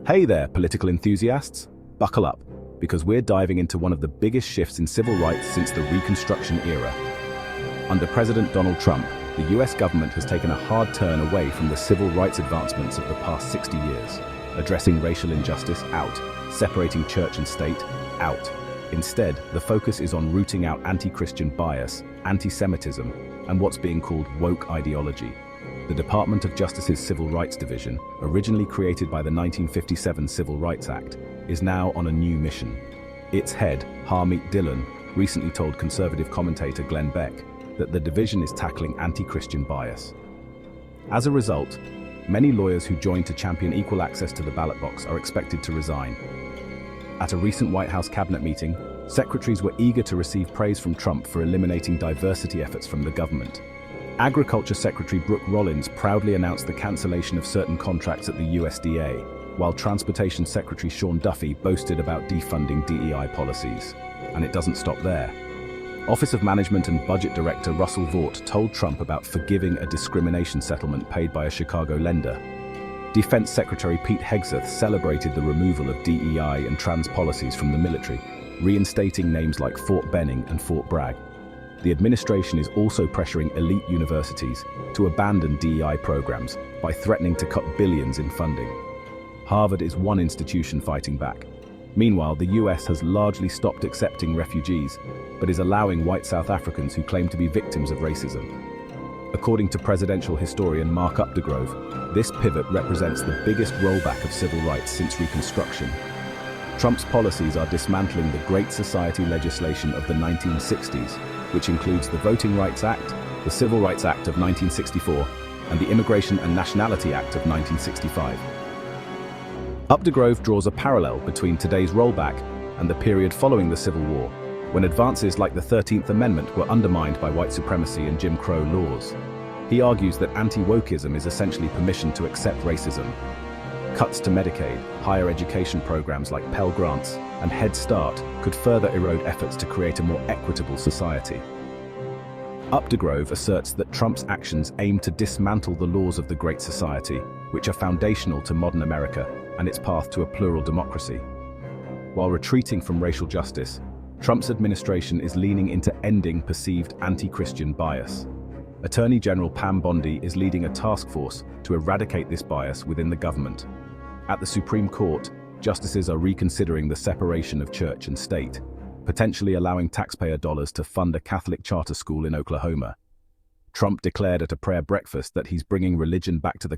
Hey there, political enthusiasts. Buckle up, because we're diving into one of the biggest shifts in civil rights since the Reconstruction era. Under President Donald Trump, the US government has taken a hard turn away from the civil rights advancements of the past 60 years, addressing racial injustice out, separating church and state out. Instead, the focus is on rooting out anti-Christian bias, anti-Semitism, and what's being called woke ideology. The Department of Justice's Civil Rights Division, originally created by the 1957 Civil Rights Act, is now on a new mission. Its head, Harmeet Dillon, recently told conservative commentator Glenn Beck that the division is tackling anti-Christian bias. As a result, many lawyers who joined to champion equal access to the ballot box are expected to resign. At a recent White House cabinet meeting, secretaries were eager to receive praise from Trump for eliminating diversity efforts from the government. Agriculture Secretary Brooke Rollins proudly announced the cancellation of certain contracts at the USDA, while Transportation Secretary Sean Duffy boasted about defunding DEI policies. And it doesn't stop there. Office of Management and Budget Director Russell Vought told Trump about forgiving a discrimination settlement paid by a Chicago lender. Defense Secretary Pete Hegseth celebrated the removal of DEI and trans policies from the military, reinstating names like Fort Benning and Fort Bragg. The administration is also pressuring elite universities to abandon DEI programs by threatening to cut billions in funding. Harvard is one institution fighting back. Meanwhile, the US has largely stopped accepting refugees, but is allowing white South Africans who claim to be victims of racism. According to presidential historian Mark Updegrove, this pivot represents the biggest rollback of civil rights since Reconstruction. Trump's policies are dismantling the Great Society legislation of the 1960s, which includes the Voting Rights Act, the Civil Rights Act of 1964, and the Immigration and Nationality Act of 1965. Updegrove draws a parallel between today's rollback and the period following the Civil War, when advances like the 13th Amendment were undermined by white supremacy and Jim Crow laws. He argues that anti-wokeism is essentially permission to accept racism. Cuts to Medicaid, higher education programs like Pell Grants, and Head Start could further erode efforts to create a more equitable society. Updegrove asserts that Trump's actions aim to dismantle the laws of the Great Society, which are foundational to modern America and its path to a plural democracy. While retreating from racial justice, Trump's administration is leaning into ending perceived anti-Christian bias. Attorney General Pam Bondi is leading a task force to eradicate this bias within the government. At the Supreme Court, justices are reconsidering the separation of church and state, potentially allowing taxpayer dollars to fund a Catholic charter school in Oklahoma. Trump declared at a prayer breakfast that he's bringing religion back to the